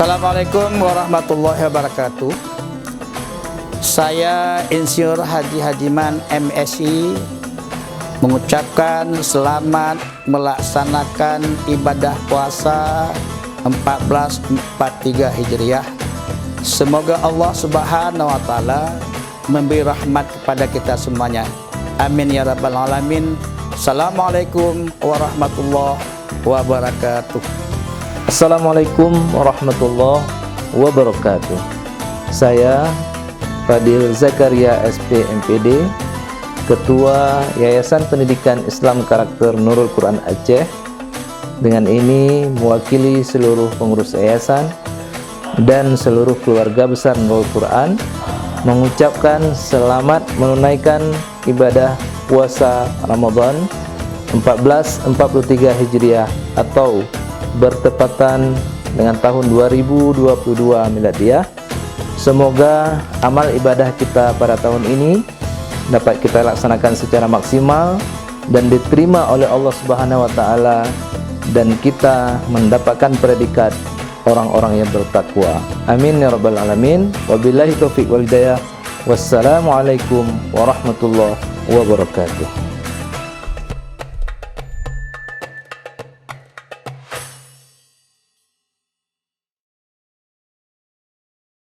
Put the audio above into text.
Assalamualaikum warahmatullahi wabarakatuh. Saya Insinyur Haji Hadiman MSI mengucapkan selamat melaksanakan ibadah puasa 1443 Hijriah. Semoga Allah Subhanahu wa taala memberi rahmat kepada kita semuanya. Amin ya rabbal alamin. Assalamualaikum warahmatullahi wabarakatuh. Assalamualaikum warahmatullahi wabarakatuh. Saya Fadil Zakaria SP MPD, Ketua Yayasan Pendidikan Islam Karakter Nurul Quran Aceh. Dengan ini mewakili seluruh pengurus yayasan dan seluruh keluarga besar Nurul Quran mengucapkan selamat menunaikan ibadah puasa Ramadan 1443 Hijriah atau bertepatan dengan tahun 2022 Miladiah. Semoga amal ibadah kita pada tahun ini dapat kita laksanakan secara maksimal dan diterima oleh Allah Subhanahu wa taala, dan kita mendapatkan predikat orang-orang yang bertakwa. Amin ya rabbal alamin. Wabillahi taufiq wal hidayah. Wassalamualaikum warahmatullahi wabarakatuh.